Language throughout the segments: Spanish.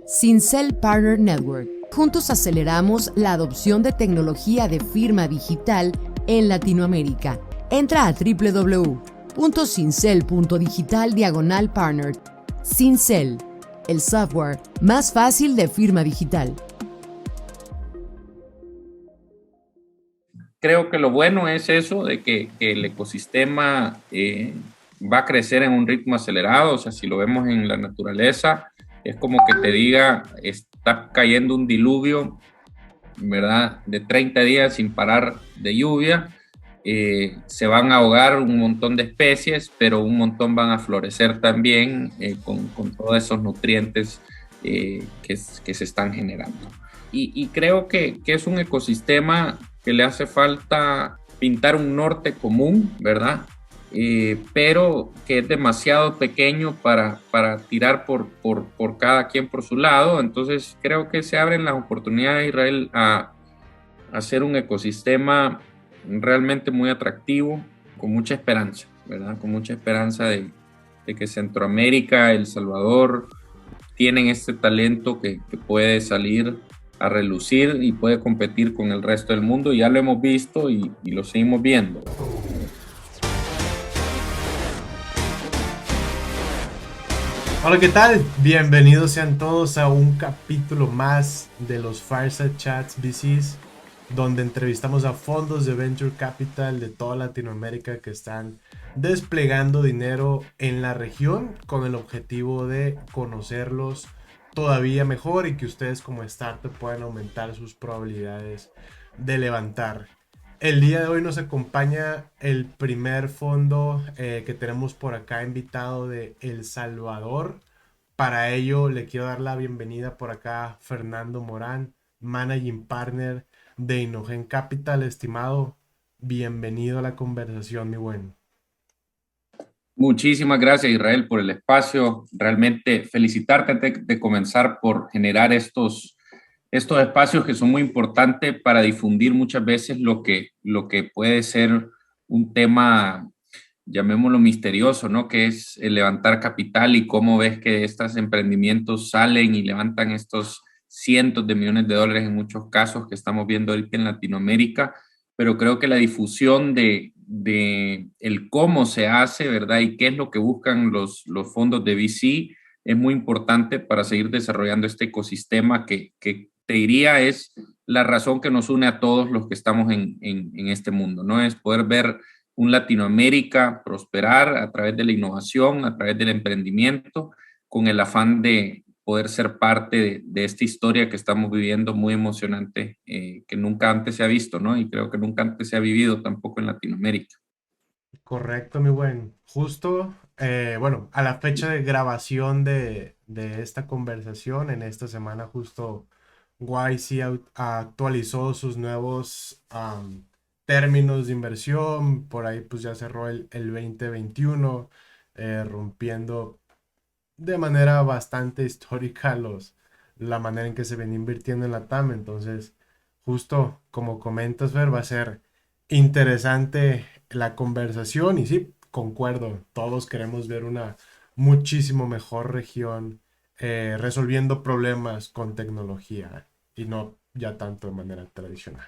Sincel Partner Network. Juntos aceleramos la adopción de tecnología de firma digital en Latinoamérica. Entra a www.sincel.digital/partner. Sincel, el software más fácil de firma digital. Creo que lo bueno es eso de que el ecosistema va a crecer en un ritmo acelerado. O sea, si lo vemos en la naturaleza, es como que te diga, está cayendo un diluvio, ¿verdad? De 30 días sin parar de lluvia. Se van a ahogar un montón de especies, pero un montón van a florecer también con todos esos nutrientes que se están generando. Y creo que es un ecosistema que le hace falta pintar un norte común, ¿verdad? Pero que es demasiado pequeño para tirar por cada quien por su lado. Entonces creo que se abren las oportunidades, Israel, a hacer un ecosistema realmente muy atractivo, con mucha esperanza, ¿verdad? Con mucha esperanza de que Centroamérica, El Salvador, tienen este talento que puede salir a relucir y puede competir con el resto del mundo. Ya lo hemos visto y lo seguimos viendo. Hola, ¿qué tal? Bienvenidos sean todos a un capítulo más de los Fireside Chats VCs, donde entrevistamos a fondos de Venture Capital de toda Latinoamérica que están desplegando dinero en la región con el objetivo de conocerlos todavía mejor y que ustedes como startup puedan aumentar sus probabilidades de levantar. El día de hoy nos acompaña el primer fondo que tenemos por acá invitado de El Salvador. Para ello le quiero dar la bienvenida por acá a Fernando Morán, Managing Partner de Inogen Capital. Estimado, bienvenido a la conversación, mi buen. Muchísimas gracias, Israel, por el espacio. Realmente felicitarte antes de comenzar por generar estos espacios que son muy importantes para difundir muchas veces lo que puede ser un tema, llamémoslo misterioso, ¿no? Que es el levantar capital y cómo ves que estos emprendimientos salen y levantan estos cientos de millones de dólares en muchos casos que estamos viendo ahorita en Latinoamérica. Pero creo que la difusión de el cómo se hace, ¿verdad? Y qué es lo que buscan los fondos de VC es muy importante para seguir desarrollando este ecosistema que te diría es la razón que nos une a todos los que estamos en este mundo, ¿no? Es poder ver un Latinoamérica prosperar a través de la innovación, a través del emprendimiento, con el afán de poder ser parte de esta historia que estamos viviendo muy emocionante, que nunca antes se ha visto, ¿no? Y creo que nunca antes se ha vivido tampoco en Latinoamérica. Correcto, mi buen. Justo, bueno, a la fecha de grabación de esta conversación, en esta semana justo YC actualizó sus nuevos términos de inversión. Por ahí pues ya cerró el 2021, rompiendo de manera bastante histórica la manera en que se venía invirtiendo en la TAM. Entonces, justo como comentas, Fer, va a ser interesante la conversación y sí, concuerdo, todos queremos ver una muchísimo mejor región resolviendo problemas con tecnología y no ya tanto de manera tradicional.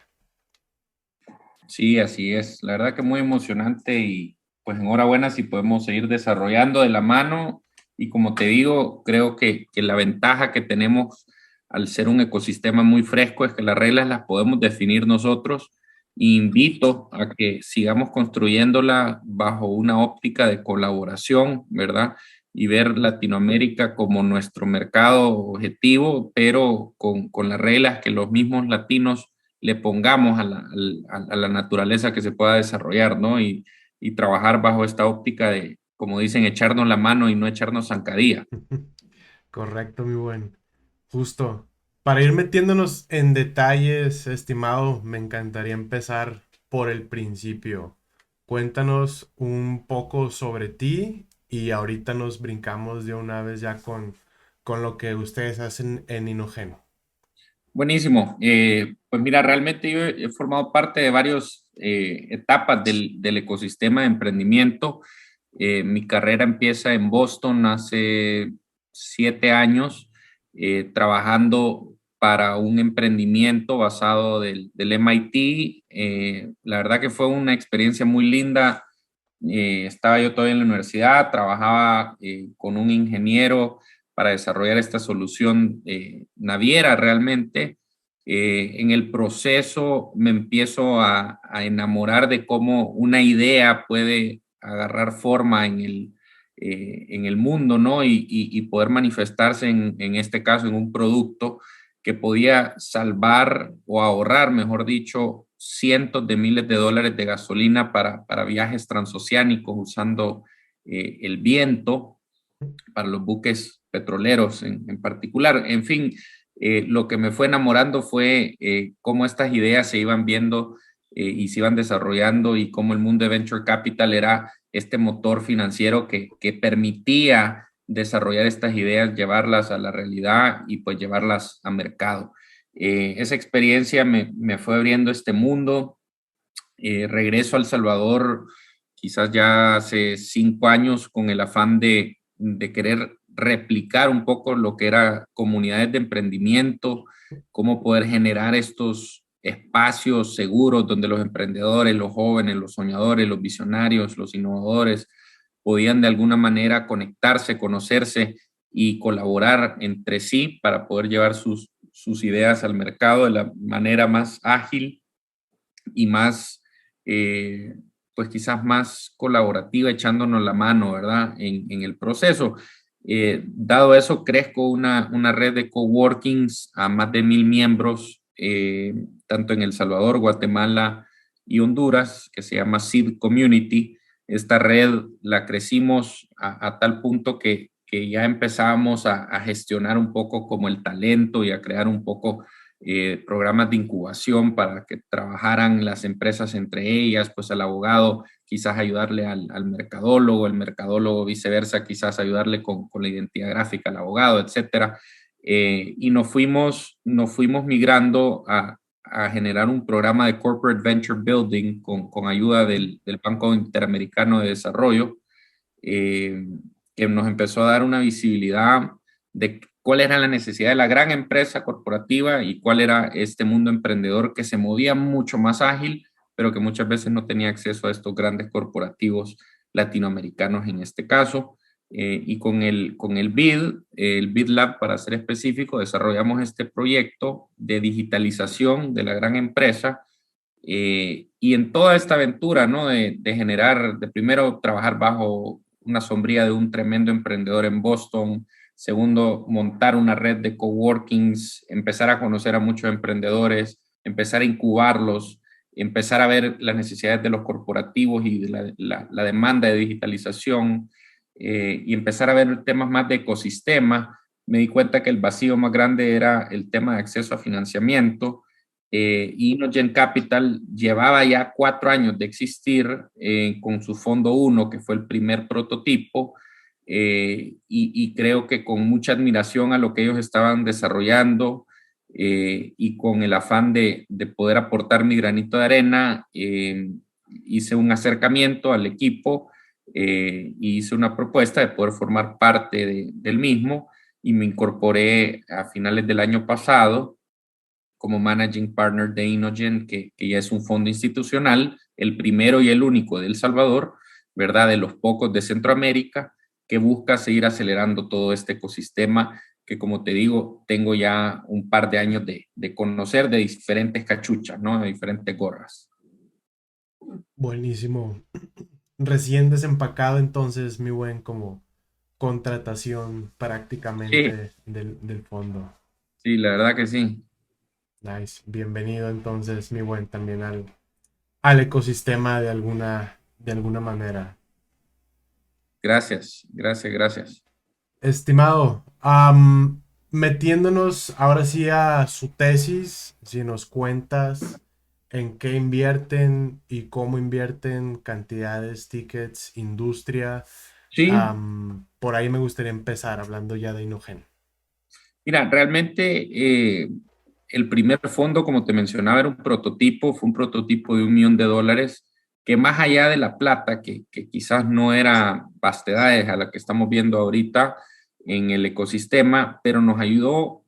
Sí, así es. La verdad que muy emocionante y pues enhorabuena si podemos seguir desarrollando de la mano. Y como te digo, creo que la ventaja que tenemos al ser un ecosistema muy fresco es que las reglas las podemos definir nosotros. Y invito a que sigamos construyéndola bajo una óptica de colaboración, ¿verdad? Y ver Latinoamérica como nuestro mercado objetivo, pero con las reglas que los mismos latinos le pongamos a la naturaleza que se pueda desarrollar, ¿no? Y trabajar bajo esta óptica de, como dicen, echarnos la mano y no echarnos zancadilla. Correcto, mi buen. Justo. Para ir metiéndonos en detalles, estimado, me encantaría empezar por el principio. Cuéntanos un poco sobre ti y ahorita nos brincamos de una vez ya con lo que ustedes hacen en Inogeno. Buenísimo. Pues mira, realmente yo he formado parte de varias etapas del ecosistema de emprendimiento. Mi carrera empieza en Boston hace 7 años trabajando para un emprendimiento basado del MIT. La verdad que fue una experiencia muy linda. Estaba yo todavía en la universidad, trabajaba con un ingeniero para desarrollar esta solución naviera realmente. En el proceso me empiezo a enamorar de cómo una idea puede agarrar forma en el mundo, ¿no? Y poder manifestarse en este caso en un producto que podía salvar o ahorrar, mejor dicho, cientos de miles de dólares de gasolina para viajes transoceánicos usando el viento para los buques petroleros en particular. En fin, lo que me fue enamorando fue cómo estas ideas se iban viendo y se iban desarrollando y cómo el mundo de Venture Capital era este motor financiero que permitía desarrollar estas ideas, llevarlas a la realidad y pues llevarlas a mercado. Esa experiencia me fue abriendo este mundo. Regreso a El Salvador quizás ya hace 5 años con el afán de querer replicar un poco lo que era comunidades de emprendimiento, cómo poder generar estos espacios seguros donde los emprendedores, los jóvenes, los soñadores, los visionarios, los innovadores podían de alguna manera conectarse, conocerse y colaborar entre sí para poder llevar sus ideas al mercado de la manera más ágil y más, pues quizás más colaborativa, echándonos la mano, ¿verdad? En el proceso. Dado eso, crezco una red de coworkings a más de 1,000 miembros, tanto en El Salvador, Guatemala y Honduras, que se llama Seed Community. Esta red la crecimos a tal punto que ya empezábamos a gestionar un poco como el talento y a crear un poco programas de incubación para que trabajaran las empresas entre ellas, pues al abogado quizás ayudarle al mercadólogo, el mercadólogo viceversa quizás ayudarle con la identidad gráfica al abogado, etcétera. Y nos fuimos migrando a generar un programa de Corporate Venture Building con ayuda del Banco Interamericano de Desarrollo, que nos empezó a dar una visibilidad de cuál era la necesidad de la gran empresa corporativa y cuál era este mundo emprendedor que se movía mucho más ágil, pero que muchas veces no tenía acceso a estos grandes corporativos latinoamericanos en este caso. Y con el BID Lab, para ser específico, desarrollamos este proyecto de digitalización de la gran empresa. Y en toda esta aventura, ¿no? De generar, de primero trabajar bajo una sombría de un tremendo emprendedor en Boston. Segundo, montar una red de coworkings, empezar a conocer a muchos emprendedores, empezar a incubarlos, empezar a ver las necesidades de los corporativos y de la demanda de digitalización, y empezar a ver temas más de ecosistema. Me di cuenta que el vacío más grande era el tema de acceso a financiamiento. Inogen Capital llevaba ya 4 años de existir con su fondo 1, que fue el primer prototipo, y creo que con mucha admiración a lo que ellos estaban desarrollando y con el afán de poder aportar mi granito de arena, hice un acercamiento al equipo y hice una propuesta de poder formar parte del mismo y me incorporé a finales del año pasado como Managing Partner de Inogen, que ya es un fondo institucional, el primero y el único de El Salvador, ¿verdad? De los pocos de Centroamérica, que busca seguir acelerando todo este ecosistema que, como te digo, tengo ya un par de años de conocer de diferentes cachuchas, ¿no? De diferentes gorras. Buenísimo. Recién desempacado entonces, mi buen, como contratación prácticamente Sí, del fondo. sí, la verdad que sí. Nice. Bienvenido entonces, mi buen, también al ecosistema de alguna manera. Gracias, gracias, gracias. Estimado, metiéndonos ahora sí a su tesis, si nos cuentas en qué invierten y cómo invierten, cantidades, tickets, industria, Sí, por ahí me gustaría empezar hablando ya de Inogen. mira, realmente el primer fondo, como te mencionaba, era un prototipo, fue un prototipo de $1,000,000, que más allá de la plata, que quizás no era vastedades a la que estamos viendo ahorita, en el ecosistema, pero nos ayudó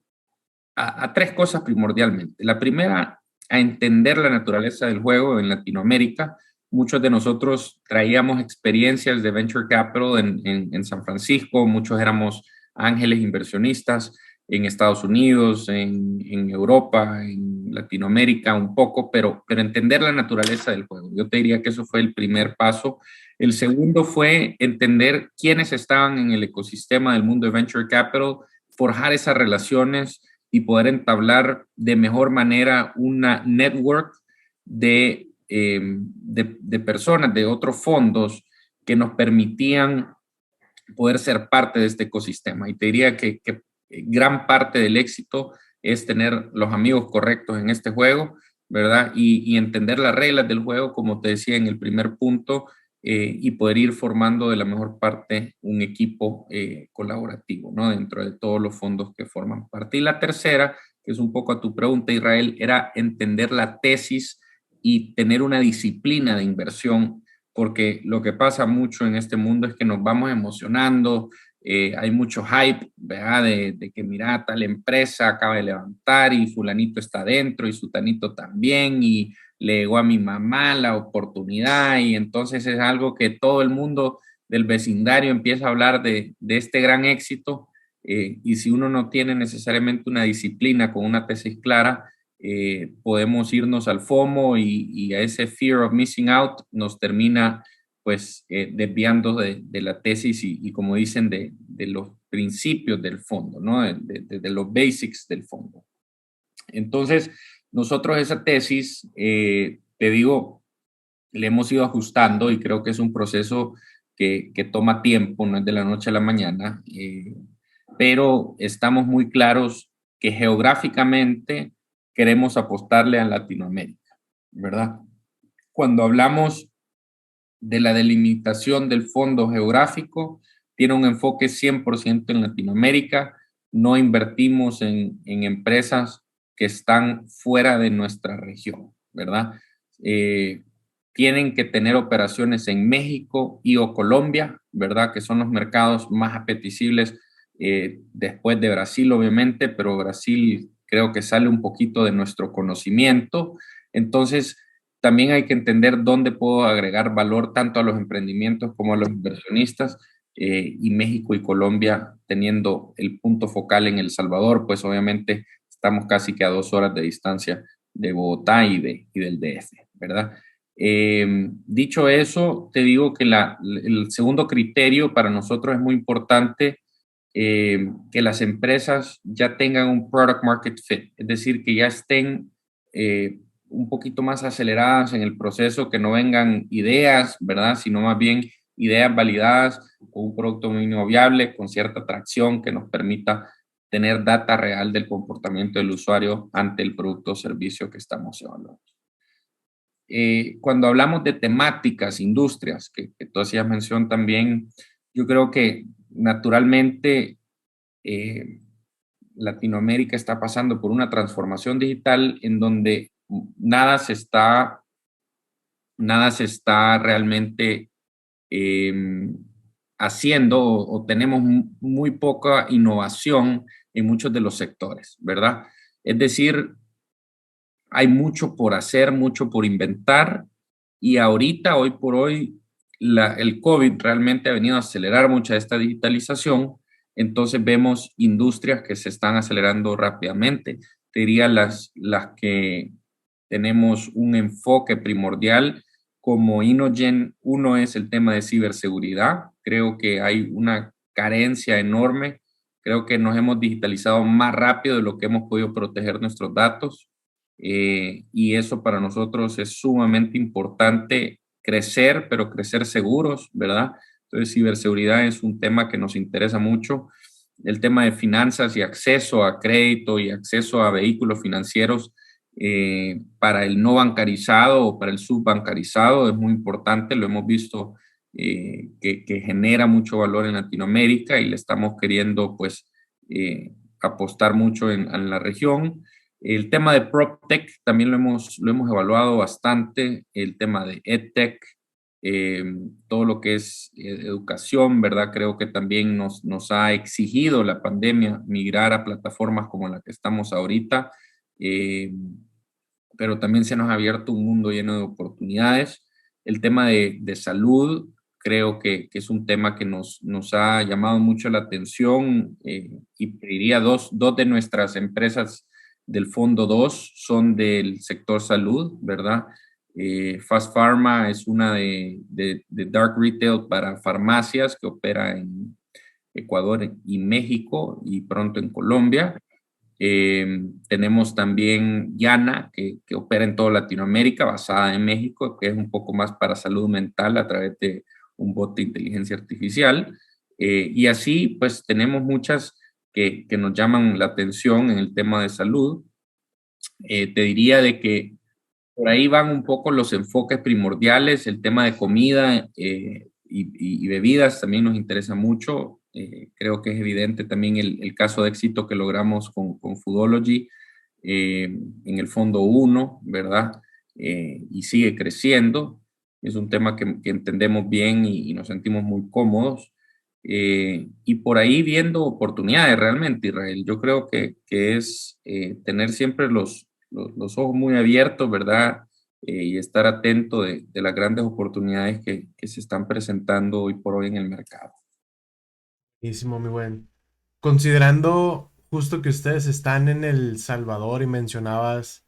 a tres cosas primordialmente. La primera, a entender la naturaleza del juego en Latinoamérica. Muchos de nosotros traíamos experiencias de Venture Capital en San Francisco, muchos éramos ángeles inversionistas en Estados Unidos, en Europa, en Latinoamérica un poco, pero entender la naturaleza del juego. Yo te diría que eso fue el primer paso. El segundo fue entender quiénes estaban en el ecosistema del mundo de Venture Capital, forjar esas relaciones y poder entablar de mejor manera una network de personas, de otros fondos que nos permitían poder ser parte de este ecosistema. Y te diría que gran parte del éxito es tener los amigos correctos en este juego, ¿verdad? Y entender las reglas del juego, como te decía en el primer punto, y poder ir formando de la mejor parte un equipo colaborativo, ¿no? Dentro de todos los fondos que forman parte. Y la tercera, que es un poco a tu pregunta, Israel, era entender la tesis y tener una disciplina de inversión, porque lo que pasa mucho en este mundo es que nos vamos emocionando, hay mucho hype, ¿verdad? De que mira, tal empresa acaba de levantar y fulanito está dentro y sutanito también y le llegó a mi mamá la oportunidad y entonces es algo que todo el mundo del vecindario empieza a hablar de este gran éxito y si uno no tiene necesariamente una disciplina con una tesis clara, podemos irnos al FOMO y a ese fear of missing out nos termina pues desviando de la tesis y como dicen, de los principios del fondo, ¿no? De los basics del fondo. Entonces, nosotros esa tesis, te digo, le hemos ido ajustando y creo que es un proceso que toma tiempo, no es de la noche a la mañana, pero estamos muy claros que geográficamente queremos apostarle a Latinoamérica, ¿verdad? Cuando hablamos de la delimitación del fondo geográfico, tiene un enfoque 100% en Latinoamérica, no invertimos en empresas que están fuera de nuestra región, ¿verdad? Tienen que tener operaciones en México y o Colombia, ¿verdad? Que son los mercados más apetecibles después de Brasil, obviamente, pero Brasil creo que sale un poquito de nuestro conocimiento. Entonces, también hay que entender dónde puedo agregar valor tanto a los emprendimientos como a los inversionistas y México y Colombia teniendo el punto focal en El Salvador, pues obviamente estamos casi que a 2 horas de distancia de Bogotá y del DF, ¿verdad? Dicho eso, te digo que el segundo criterio para nosotros es muy importante que las empresas ya tengan un product market fit, es decir, que ya estén un poquito más aceleradas en el proceso, que no vengan ideas, ¿verdad? Sino más bien ideas validadas con un producto mínimo viable, con cierta atracción que nos permita tener data real del comportamiento del usuario ante el producto o servicio que estamos evaluando. Cuando hablamos de temáticas, industrias, que tú hacías mención también, yo creo que naturalmente Latinoamérica está pasando por una transformación digital en donde nada se está realmente haciendo o tenemos muy poca innovación en muchos de los sectores, ¿verdad? Es decir, hay mucho por hacer, mucho por inventar y ahorita, hoy por hoy, el COVID realmente ha venido a acelerar mucha de esta digitalización, entonces vemos industrias que se están acelerando rápidamente. Te diría las que tenemos un enfoque primordial como Inogen. Uno es el tema de ciberseguridad. Creo que hay una carencia enorme. Creo que nos hemos digitalizado más rápido de lo que hemos podido proteger nuestros datos. Y eso para nosotros es sumamente importante crecer, pero crecer seguros, ¿verdad? Entonces, ciberseguridad es un tema que nos interesa mucho. El tema de finanzas y acceso a crédito y acceso a vehículos financieros para el no bancarizado o para el subbancarizado es muy importante. Lo hemos visto que genera mucho valor en Latinoamérica y le estamos queriendo, pues, apostar mucho en la región. El tema de PropTech también lo hemos evaluado bastante, el tema de EdTech, todo lo que es educación, ¿verdad? Creo que también nos ha exigido la pandemia migrar a plataformas como la que estamos ahorita, pero también se nos ha abierto un mundo lleno de oportunidades. El tema de salud, creo que es un tema que nos ha llamado mucho la atención, y diría dos de nuestras empresas del Fondo 2 son del sector salud, ¿verdad? Fast Pharma es una de Dark Retail para farmacias que opera en Ecuador y México y pronto en Colombia. Tenemos también Yana, que opera en toda Latinoamérica, basada en México, que es un poco más para salud mental a través de un bot de inteligencia artificial. Y así, pues tenemos muchas que nos llaman la atención en el tema de salud. Te diría de que por ahí van un poco los enfoques primordiales, el tema de comida y bebidas también nos interesa mucho. Creo que es evidente también el caso de éxito que logramos con Foodology en el Fondo 1, ¿verdad? Y sigue creciendo. Es un tema que entendemos bien y nos sentimos muy cómodos. Y por ahí viendo oportunidades realmente, Israel. Yo creo que es tener siempre los ojos muy abiertos, ¿verdad? Y estar atento de las grandes oportunidades que se están presentando hoy por hoy en el mercado. Buenísimo, mi buen. Considerando justo que ustedes están en El Salvador y mencionabas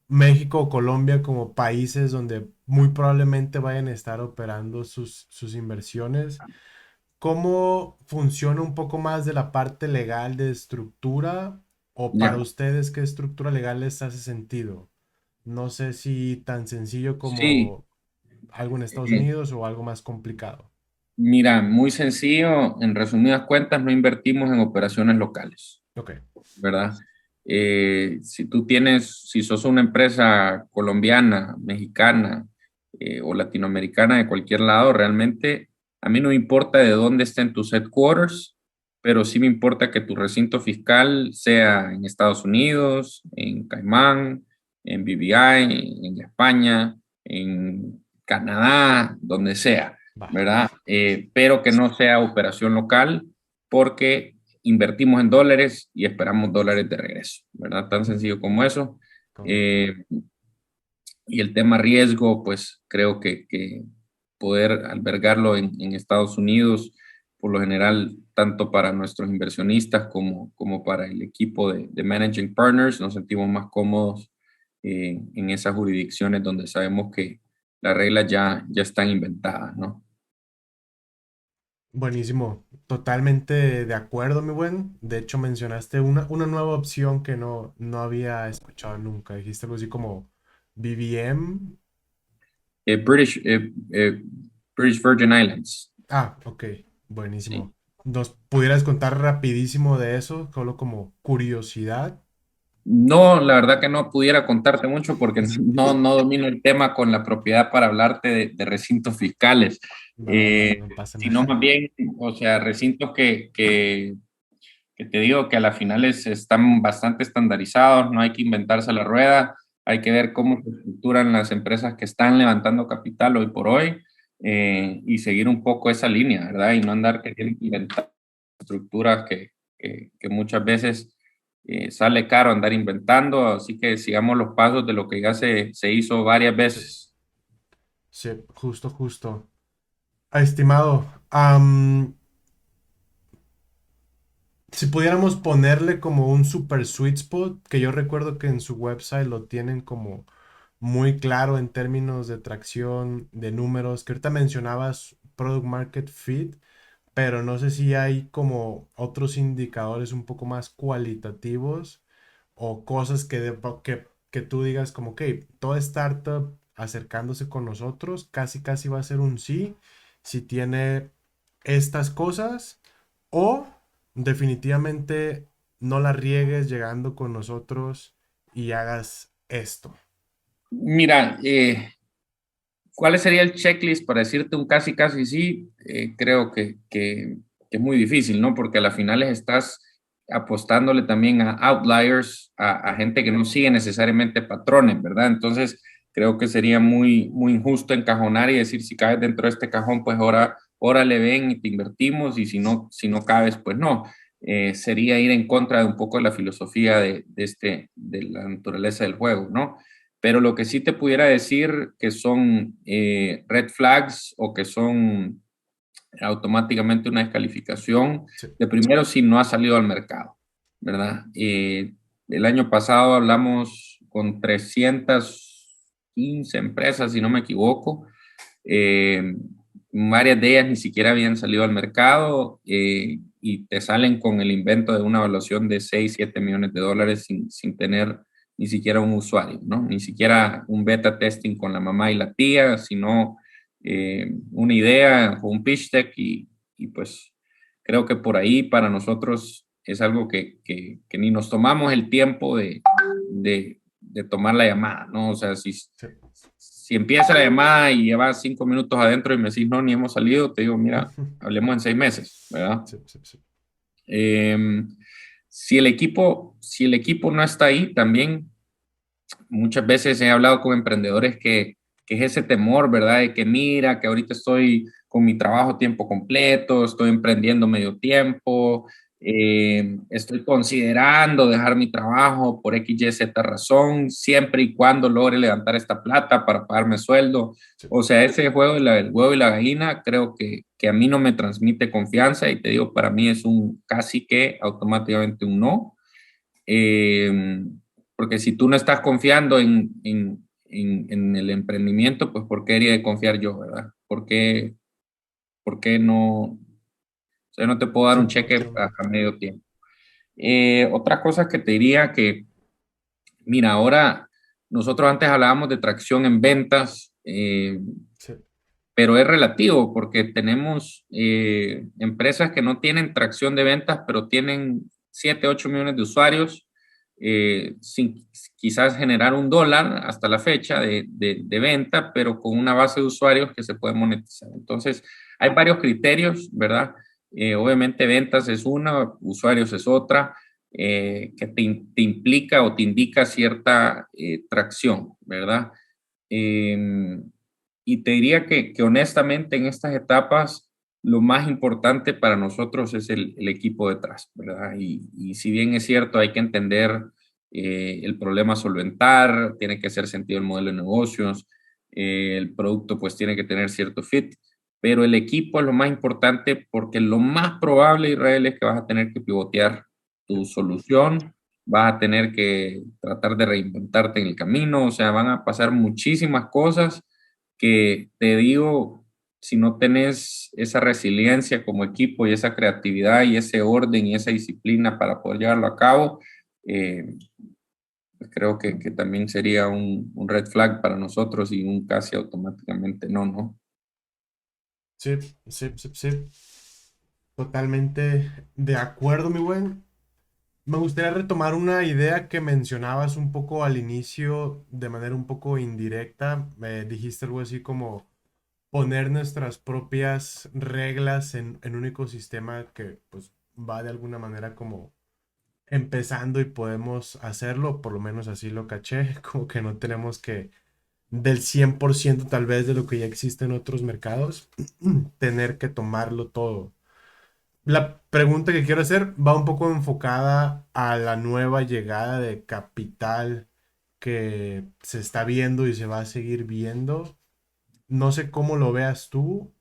México o Colombia como países donde muy probablemente vayan a estar operando sus inversiones, ¿cómo funciona un poco más de la parte legal de estructura? ¿O para Ya, ustedes qué estructura legal les hace sentido? No sé si tan sencillo sí. como algo en Estados eh, Unidos o algo más complicado. Mira, muy sencillo, en resumidas cuentas, no invertimos en operaciones locales, Ok, ¿verdad? Si sos una empresa colombiana, mexicana o latinoamericana de cualquier lado, realmente a mí no me importa de dónde estén tus headquarters, pero sí me importa que tu recinto fiscal sea en Estados Unidos, en Caimán, en BVI, en España, en Canadá, donde sea, va. ¿verdad? Pero que no sea operación local, porque invertimos en dólares y esperamos dólares de regreso, ¿verdad? Tan sencillo como eso. Correcto. Eh, y el tema riesgo, pues creo que poder albergarlo en Estados Unidos, por lo general, tanto para nuestros inversionistas como para el equipo de Managing Partners, nos sentimos más cómodos en esas jurisdicciones donde sabemos que las reglas ya están inventadas, ¿no? Buenísimo, totalmente de acuerdo, mi buen. De hecho, mencionaste una nueva opción que no había escuchado nunca. Dijiste algo así como BBM. Eh, British, eh, eh, British Virgin Islands. Ah, ok, Sí. buenísimo. ¿Nos pudieras contar rapidísimo de eso? Solo como curiosidad. No, la verdad que no pudiera contarte mucho porque no domino el tema con la propiedad para hablarte de recintos fiscales, Va, va, eh, no pasa sino nada. más bien, o sea, recintos que te digo que a la final están bastante estandarizados, no hay que inventarse la rueda, hay que ver cómo se estructuran las empresas que están levantando capital hoy por hoy, y seguir un poco esa línea, ¿verdad? Y no andar queriendo inventar estructuras que muchas veces sale caro andar inventando, así que sigamos los pasos de lo que ya se hizo varias Sí, veces. sí, justo, justo. Estimado, si pudiéramos ponerle como un super sweet spot, que yo recuerdo que en su website lo tienen como muy claro en términos de tracción, de números, que ahorita mencionabas Product Market Fit, pero no sé si hay como otros indicadores un poco más cualitativos o cosas que tú digas como, que toda startup acercándose con nosotros casi casi va a ser un sí si tiene estas cosas, o definitivamente no la riegues llegando con nosotros y hagas esto. Mira, ¿cuál sería el checklist para decirte un casi casi sí? Creo que es muy difícil, ¿no? Porque a las finales estás apostándole también a outliers, a gente que no sigue necesariamente patrones, ¿verdad? Entonces, Creo que sería muy, muy injusto encajonar y decir, si cabes dentro de este cajón, pues ahora le ven y te invertimos, y si no cabes, pues no. Sería ir en contra de un poco de la filosofía de la naturaleza del juego, ¿no? Pero lo que sí te pudiera decir que son red flags, o que son automáticamente una descalificación, Sí. de primero, si no ha salido al mercado, ¿verdad? El año pasado hablamos con 315 empresas, si no me equivoco. Varias de ellas ni siquiera habían salido al mercado, y te salen con el invento de una evaluación de 6, 7 millones de dólares sin tener ni siquiera un usuario, ¿no? Ni siquiera un beta testing con la mamá y la tía, sino una idea o un pitch deck, y pues creo que por ahí para nosotros es algo que ni nos tomamos el tiempo de tomar la llamada, ¿no? O sea, si empieza la llamada y llevas 5 minutos adentro y me decís, no, ni hemos salido, te digo, mira, hablemos en 6 meses, ¿verdad? Sí, sí, sí. Si el equipo no está ahí, también muchas veces he hablado con emprendedores que es ese temor, ¿verdad? De que mira, que ahorita estoy con mi trabajo a tiempo completo, estoy emprendiendo medio tiempo, estoy considerando dejar mi trabajo por X, Y, Z razón, siempre y cuando logre levantar esta plata para pagarme sueldo. Sí. O sea, ese juego del huevo y la gallina creo que a mí no me transmite confianza, y te digo, para mí es un casi que automáticamente un no. Porque si tú no estás confiando en el emprendimiento, pues ¿por qué debería de confiar yo, verdad? ¿Por qué no? O sea, no te puedo dar Sí, un cheque no. a medio tiempo. Otra cosa que te diría que, mira, ahora nosotros antes hablábamos de tracción en ventas, Sí. pero es relativo, porque tenemos empresas que no tienen tracción de ventas, pero tienen 7, 8 millones de usuarios, sin quizás generar $1 hasta la fecha de venta, pero con una base de usuarios que se puede monetizar. Entonces, hay varios criterios, ¿verdad? Obviamente ventas es una, usuarios es otra, que te implica o te indica cierta tracción, ¿verdad? Y te diría que honestamente en estas etapas lo más importante para nosotros es el equipo detrás, ¿verdad? Y si bien es cierto, hay que entender el problema a solventar, tiene que hacer sentido el modelo de negocios, el producto pues tiene que tener cierto fit, pero el equipo es lo más importante, porque lo más probable, Israel, es que vas a tener que pivotear tu solución, vas a tener que tratar de reinventarte en el camino, o sea, van a pasar muchísimas cosas que te digo, si no tenés esa resiliencia como equipo y esa creatividad y ese orden y esa disciplina para poder llevarlo a cabo, pues creo que también sería un red flag para nosotros, y un casi automáticamente no, ¿no? Sí, sí, sí, sí. Totalmente de acuerdo, mi buen. Me gustaría retomar una idea que mencionabas un poco al inicio, de manera un poco indirecta. Me dijiste algo así como poner nuestras propias reglas en un ecosistema que pues va de alguna manera como empezando y podemos hacerlo, por lo menos así lo caché, como que no tenemos que del 100% tal vez de lo que ya existe en otros mercados, tener que tomarlo todo. La pregunta que quiero hacer va un poco enfocada a la nueva llegada de capital que se está viendo y se va a seguir viendo. No sé cómo lo veas tú,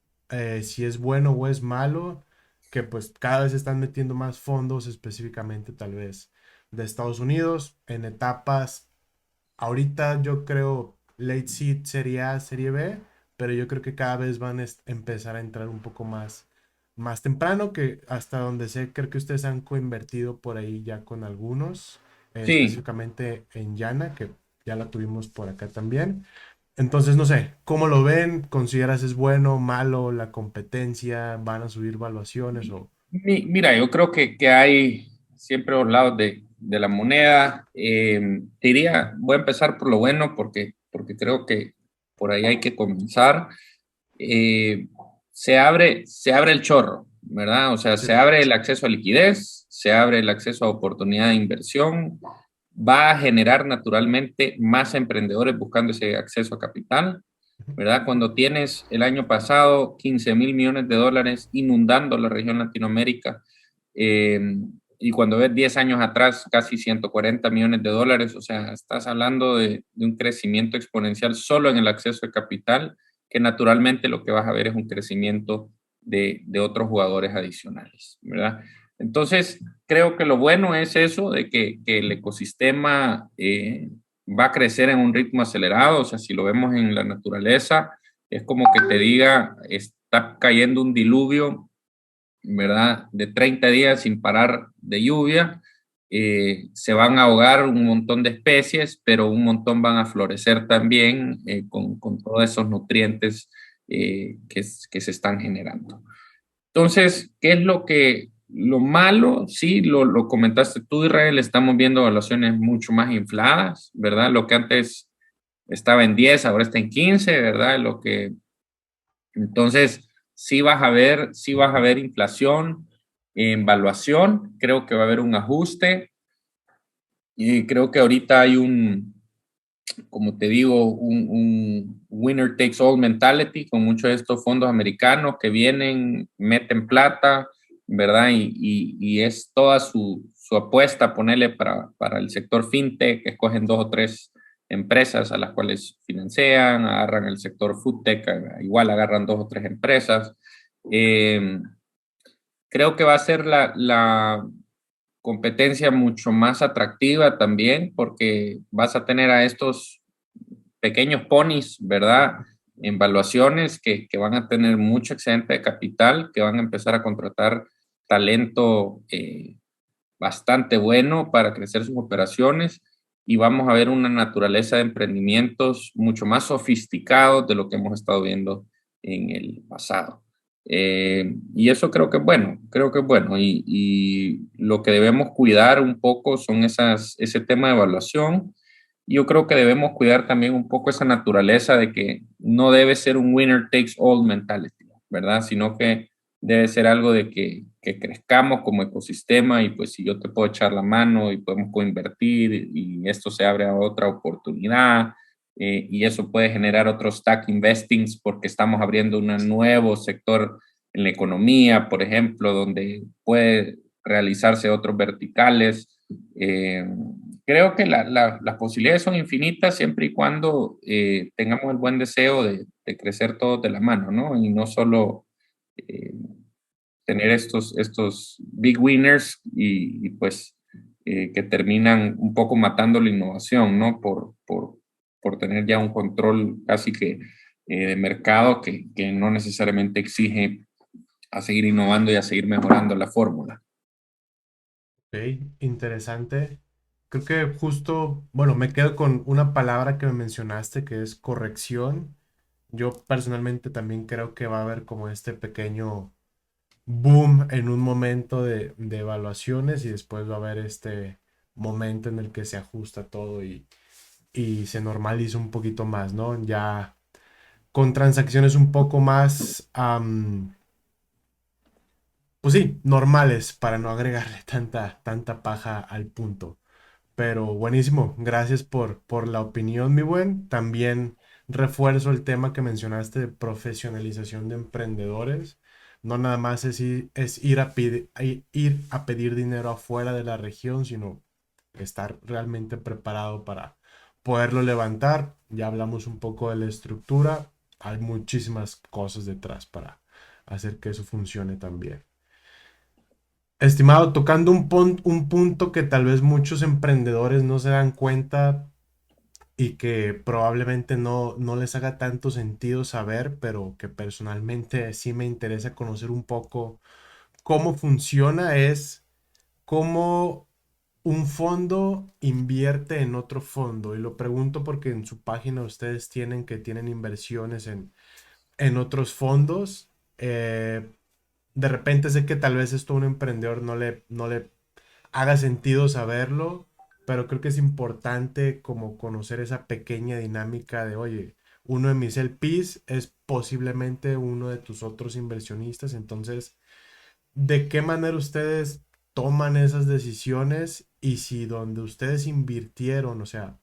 si es bueno o es malo, que pues cada vez están metiendo más fondos, específicamente tal vez de Estados Unidos, en etapas. Ahorita yo creo late seed sería Serie B, pero yo creo que cada vez van a empezar a entrar un poco más temprano, que hasta donde sé, creo que ustedes han coinvertido por ahí ya con algunos, Sí, específicamente en Yana, que ya la tuvimos por acá también. Entonces, no sé, ¿cómo lo ven? ¿Consideras es bueno, malo, la competencia? ¿Van a subir valuaciones o...? mira, yo creo que hay siempre dos lados de la moneda. Te diría, voy a empezar por lo bueno, porque creo que por ahí hay que comenzar. eh, se abre el chorro, ¿verdad? O sea, Sí, se abre el acceso a liquidez, se abre el acceso a oportunidad de inversión, va a generar naturalmente más emprendedores buscando ese acceso a capital, ¿verdad? Cuando tienes el año pasado 15 mil millones de dólares inundando la región Latinoamérica, eh, y cuando ves 10 años atrás casi 140 millones de dólares, o sea, estás hablando de un crecimiento exponencial solo en el acceso a capital, que naturalmente lo que vas a ver es un crecimiento de otros jugadores adicionales, ¿verdad? Entonces, creo que lo bueno es eso, de que el ecosistema va a crecer en un ritmo acelerado, o sea, si lo vemos en la naturaleza, es como que te diga, está cayendo un diluvio, ¿verdad? De 30 días sin parar de lluvia, se van a ahogar un montón de especies, pero un montón van a florecer también con todos esos nutrientes que se están generando. Entonces, ¿qué es lo malo? Sí, lo comentaste tú, Israel, estamos viendo evaluaciones mucho más infladas, ¿verdad? Lo que antes estaba en 10, ahora está en 15, ¿verdad? Entonces, sí vas a ver inflación en valuación, creo que va a haber un ajuste y creo que ahorita hay como te digo, un winner takes all mentality con muchos de estos fondos americanos que vienen, meten plata, ¿verdad? Y es toda su apuesta, ponerle para el sector fintech, que escogen dos o tres empresas a las cuales financian, agarran el sector foodtech, igual agarran dos o tres empresas. Eh, Creo que va a ser la competencia mucho más atractiva también, porque vas a tener a estos pequeños ponis, ¿verdad? En valuaciones que van a tener mucho excedente de capital, que van a empezar a contratar talento bastante bueno para crecer sus operaciones y vamos a ver una naturaleza de emprendimientos mucho más sofisticados de lo que hemos estado viendo en el pasado. Y eso creo que es bueno, creo que es bueno. Y lo que debemos cuidar un poco son ese tema de evaluación. Yo creo que debemos cuidar también un poco esa naturaleza de que no debe ser un winner takes all mentality, ¿verdad? Sino que debe ser algo de que crezcamos como ecosistema y pues si yo te puedo echar la mano y podemos coinvertir y esto se abre a otra oportunidad y eso puede generar otros stack investings porque estamos abriendo un nuevo sector en la economía, por ejemplo, donde puede realizarse otros verticales. Eh, Creo que las posibilidades son infinitas siempre y cuando tengamos el buen deseo de crecer todos de la mano, ¿no? Y no solo eh, tener estos big winners pues que terminan un poco matando la innovación, ¿no? Por tener ya un control casi que de mercado que no necesariamente exige a seguir innovando y a seguir mejorando la fórmula. Ok, interesante. Creo que justo, bueno, me quedo con una palabra que me mencionaste que es corrección. Yo personalmente también creo que va a haber como este pequeño boom en un momento de evaluaciones y después va a haber este momento en el que se ajusta todo y se normaliza un poquito más, ¿no? Ya con transacciones un poco más, pues sí, normales para no agregarle tanta paja al punto. Pero buenísimo, gracias por la opinión, mi buen. También refuerzo el tema que mencionaste de profesionalización de emprendedores. No nada más es ir a pedir dinero afuera de la región, sino estar realmente preparado para poderlo levantar. Ya hablamos un poco de la estructura. Hay muchísimas cosas detrás para hacer que eso funcione también. Estimado, tocando un punto que tal vez muchos emprendedores no se dan cuenta y que probablemente no les haga tanto sentido saber, pero que personalmente sí me interesa conocer un poco cómo funciona, es cómo un fondo invierte en otro fondo. Y lo pregunto porque en su página ustedes tienen inversiones en otros fondos. De repente sé que tal vez esto a un emprendedor no le haga sentido saberlo, pero creo que es importante como conocer esa pequeña dinámica de, oye, uno de mis LPs es posiblemente uno de tus otros inversionistas, entonces, ¿de qué manera ustedes toman esas decisiones y si donde ustedes invirtieron, o sea,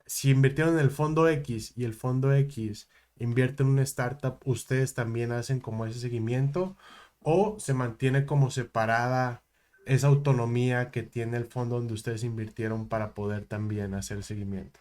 si invirtieron en el fondo X y el fondo X invierte en una startup, ustedes también hacen como ese seguimiento o se mantiene como separada esa autonomía que tiene el fondo donde ustedes invirtieron para poder también hacer seguimiento.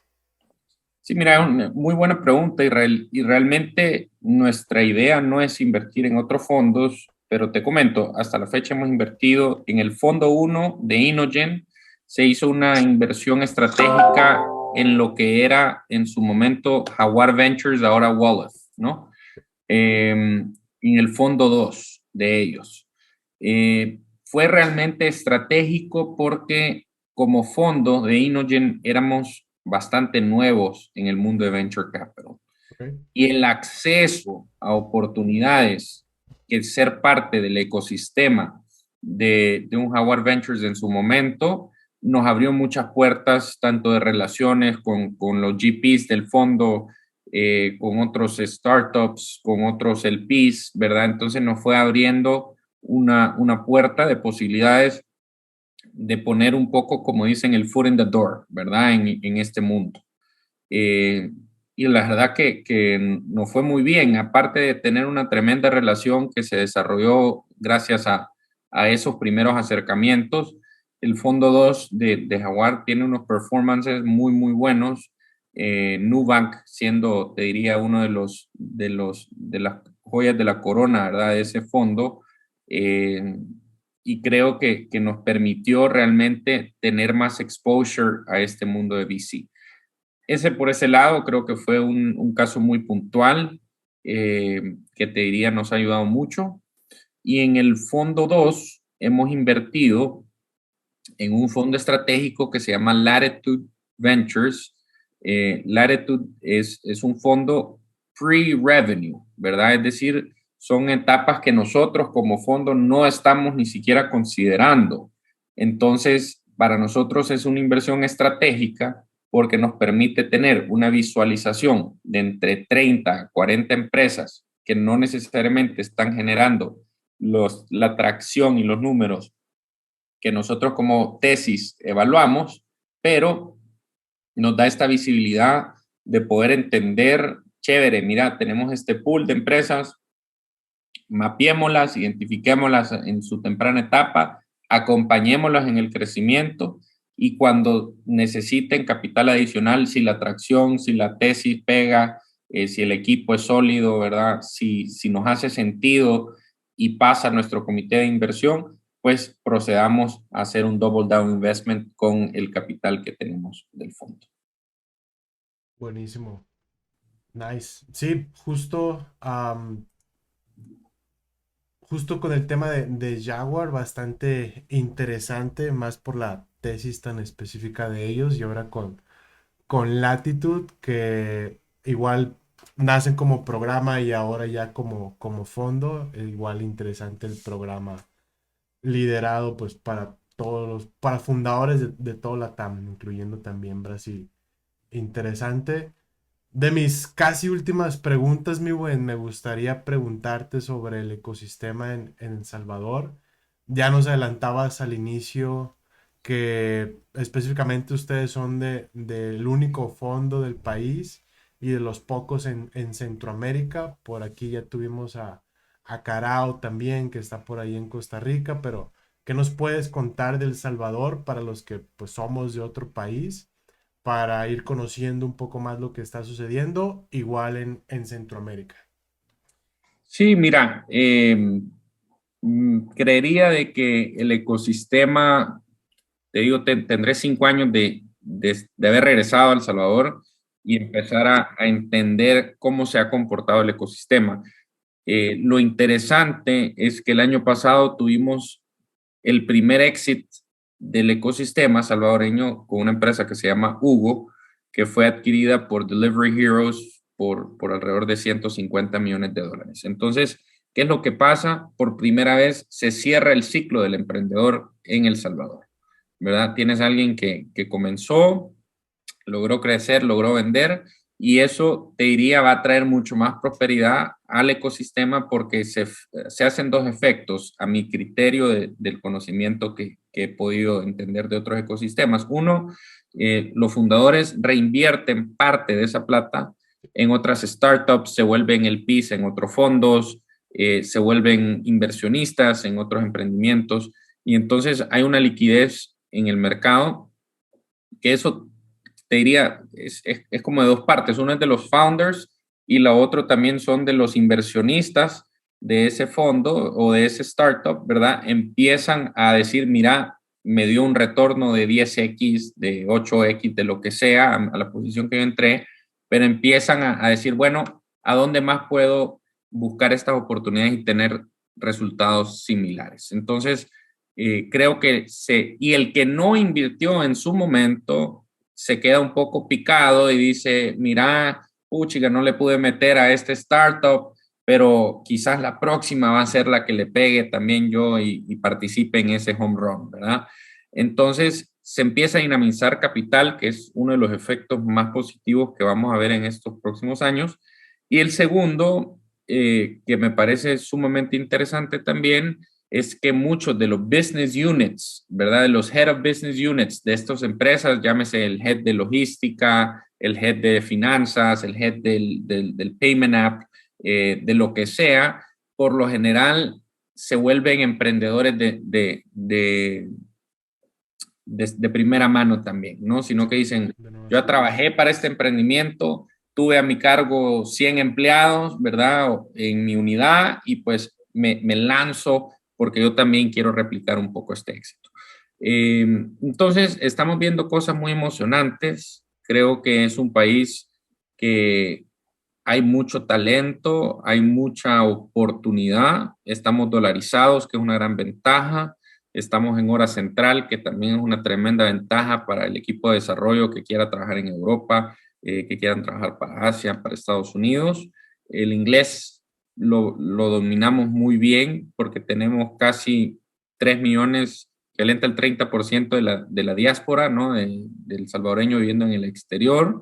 Sí, mira, una muy buena pregunta, Israel. Y realmente nuestra idea no es invertir en otros fondos, pero te comento, hasta la fecha hemos invertido en el fondo uno de Inogen. Se hizo una inversión estratégica en lo que era en su momento Jaguar Ventures, ahora Walleth, ¿no? En el fondo 2 de ellos. Fue realmente estratégico porque como fondo de Inogen éramos bastante nuevos en el mundo de Venture Capital. Okay. Y el acceso a oportunidades, que ser parte del ecosistema de un Jaguar Ventures en su momento, nos abrió muchas puertas, tanto de relaciones con los GPs del fondo, con otros startups, con otros LPs, ¿verdad? Entonces nos fue abriendo una puerta de posibilidades de poner un poco, como dicen, el foot in the door, ¿verdad? En este mundo. Y la verdad que nos fue muy bien, aparte de tener una tremenda relación que se desarrolló gracias a esos primeros acercamientos. El Fondo 2 de Jaguar tiene unos performances muy, muy buenos. Nubank siendo, te diría, uno de las joyas de la corona, ¿verdad? De ese fondo. Y creo que nos permitió realmente tener más exposure a este mundo de VC. Ese por ese lado creo que fue un caso muy puntual que te diría nos ha ayudado mucho. Y en el fondo 2 hemos invertido en un fondo estratégico que se llama Latitude Ventures. Latitude es un fondo pre-revenue, ¿verdad? Es decir, son etapas que nosotros como fondo no estamos ni siquiera considerando. Entonces, para nosotros es una inversión estratégica porque nos permite tener una visualización de entre 30 a 40 empresas que no necesariamente están generando la atracción y los números que nosotros como tesis evaluamos, pero nos da esta visibilidad de poder entender, chévere, mira, tenemos este pool de empresas, mapeémoslas, identifiquémoslas en su temprana etapa, acompañémoslas en el crecimiento y cuando necesiten capital adicional, si la atracción, si la tesis pega, si el equipo es sólido, ¿verdad? Si nos hace sentido y pasa a nuestro comité de inversión, pues procedamos a hacer un double down investment con el capital que tenemos del fondo. Buenísimo. Nice. Sí, justo con el tema de Jaguar, bastante interesante, más por la tesis tan específica de ellos y ahora con Latitude, que igual nacen como programa y ahora ya como fondo, igual interesante el programa liderado pues para para fundadores de todo Latam, incluyendo también Brasil. Interesante. De mis casi últimas preguntas, mi buen, me gustaría preguntarte sobre el ecosistema en El Salvador. Ya nos adelantabas al inicio que específicamente ustedes son del único fondo del país y de los pocos en Centroamérica. Por aquí ya tuvimos a Carao también, que está por ahí en Costa Rica, pero ¿qué nos puedes contar de El Salvador para los que pues somos de otro país, para ir conociendo un poco más lo que está sucediendo, igual en Centroamérica? Sí, mira, creería de que el ecosistema, te digo, tendré 5 años de haber regresado a El Salvador y empezar a entender cómo se ha comportado el ecosistema. Lo interesante es que el año pasado tuvimos el primer exit del ecosistema salvadoreño con una empresa que se llama Hugo, que fue adquirida por Delivery Heroes por alrededor de $150 millones. Entonces, ¿qué es lo que pasa? Por primera vez se cierra el ciclo del emprendedor en El Salvador, ¿verdad? Tienes a alguien que comenzó, logró crecer, logró vender y eso, te diría, va a traer mucho más prosperidad al ecosistema porque se hacen dos efectos a mi criterio del conocimiento que he podido entender de otros ecosistemas. Uno, los fundadores reinvierten parte de esa plata en otras startups, se vuelven el PIS en otros fondos, se vuelven inversionistas en otros emprendimientos, y entonces hay una liquidez en el mercado que eso, te diría, es como de dos partes. Uno es de los founders y la otra también son de los inversionistas de ese fondo o de ese startup, ¿verdad? Empiezan a decir, mira, me dio un retorno de 10x, de 8x, de lo que sea, a la posición que yo entré, pero empiezan a decir, bueno, ¿a dónde más puedo buscar estas oportunidades y tener resultados similares? Entonces, creo que y el que no invirtió en su momento se queda un poco picado y dice, mira, puchiga, no le pude meter a este startup, pero quizás la próxima va a ser la que le pegue también yo y participe en ese home run, ¿verdad? Entonces se empieza a dinamizar capital, que es uno de los efectos más positivos que vamos a ver en estos próximos años. Y el segundo, que me parece sumamente interesante también, es que muchos de los business units, ¿verdad? De los head of business units de estas empresas, llámese el head de logística, el head de finanzas, el head del payment app, de lo que sea, por lo general se vuelven emprendedores de primera mano también, ¿no? Sino que dicen, yo trabajé para este emprendimiento, tuve a mi cargo 100 empleados, ¿verdad? En mi unidad y pues me lanzo porque yo también quiero replicar un poco este éxito. Entonces, estamos viendo cosas muy emocionantes. Creo que es un país que hay mucho talento, hay mucha oportunidad. Estamos dolarizados, que es una gran ventaja. Estamos en hora central, que también es una tremenda ventaja para el equipo de desarrollo que quiera trabajar en Europa, que quieran trabajar para Asia, para Estados Unidos. El inglés lo dominamos muy bien porque tenemos casi 3 millones, que alenta el 30% de la diáspora, ¿no? Del salvadoreño viviendo en el exterior.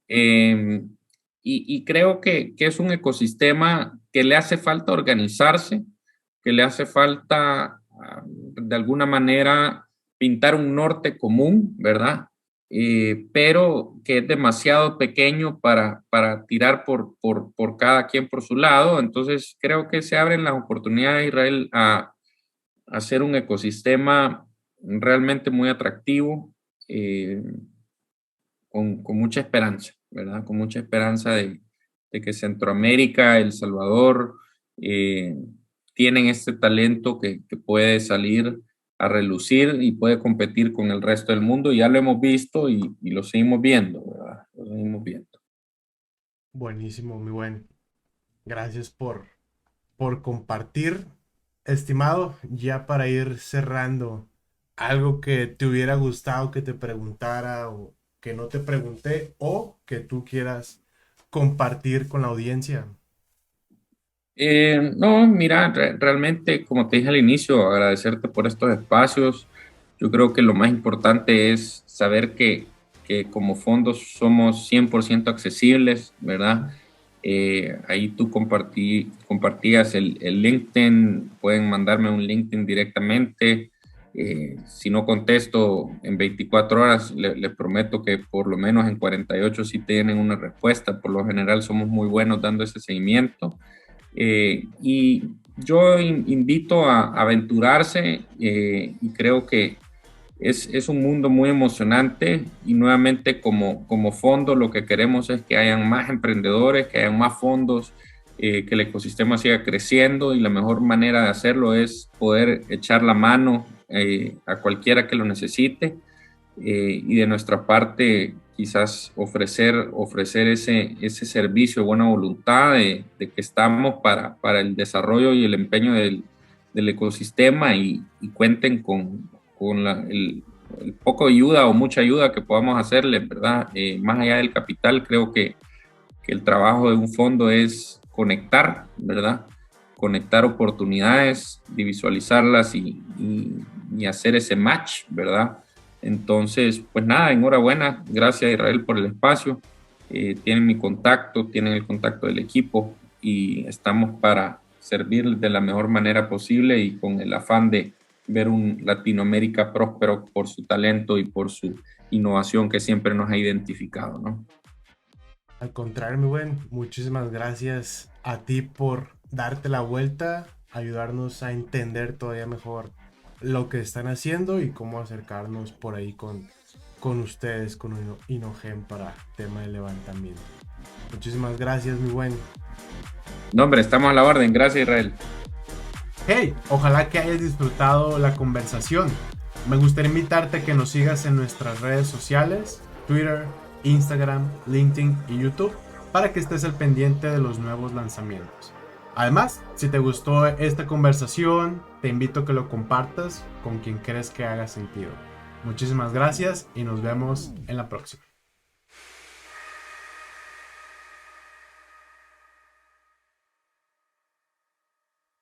Y creo que es un ecosistema que le hace falta organizarse, que le hace falta, de alguna manera, pintar un norte común, ¿verdad? Pero que es demasiado pequeño para tirar por cada quien por su lado. Entonces, creo que se abren las oportunidades de Israel a hacer un ecosistema realmente muy atractivo, con mucha esperanza, ¿verdad? Con mucha esperanza de que Centroamérica, El Salvador, tienen este talento que puede salir a relucir y puede competir con el resto del mundo. Ya lo hemos visto y lo seguimos viendo, ¿verdad? Lo seguimos viendo. Buenísimo, muy buen. Gracias por compartir. Estimado, ya para ir cerrando, algo que te hubiera gustado que te preguntara o que no te pregunté o que tú quieras compartir con la audiencia. No, mira, realmente, como te dije al inicio, agradecerte por estos espacios. Yo creo que lo más importante es saber que como fondos somos 100% accesibles, ¿verdad? Ahí tú compartías el LinkedIn, pueden mandarme un LinkedIn directamente. Si no contesto en 24 horas, les prometo que por lo menos en 48 sí tienen una respuesta. Por lo general somos muy buenos dando ese seguimiento. Y yo invito a aventurarse, y creo que es un mundo muy emocionante y nuevamente como fondo lo que queremos es que hayan más emprendedores, que hayan más fondos, que el ecosistema siga creciendo y la mejor manera de hacerlo es poder echar la mano a cualquiera que lo necesite, y de nuestra parte quizás ofrecer ese servicio de buena voluntad de que estamos para el desarrollo y el empeño del ecosistema y cuenten con el poco ayuda o mucha ayuda que podamos hacerles, ¿verdad? Más allá del capital, creo que el trabajo de un fondo es conectar, ¿verdad? Conectar oportunidades, visualizarlas y hacer ese match, ¿verdad? Entonces, pues nada, enhorabuena. Gracias, Israel, por el espacio. tienen mi contacto, tienen el contacto del equipo y estamos para servir de la mejor manera posible y con el afán de ver un Latinoamérica próspero por su talento y por su innovación que siempre nos ha identificado, ¿no? Al contrario, mi buen, muchísimas gracias a ti por darte la vuelta, ayudarnos a entender todavía mejor lo que están haciendo y cómo acercarnos por ahí con ustedes, con Inogen para tema de levantamiento. Muchísimas gracias, mi buen. No, hombre, estamos a la orden. Gracias, Israel. Hey, ojalá que hayas disfrutado la conversación. Me gustaría invitarte a que nos sigas en nuestras redes sociales, Twitter, Instagram, LinkedIn y YouTube, para que estés al pendiente de los nuevos lanzamientos. Además, si te gustó esta conversación, te invito a que lo compartas con quien crees que haga sentido. Muchísimas gracias y nos vemos en la próxima.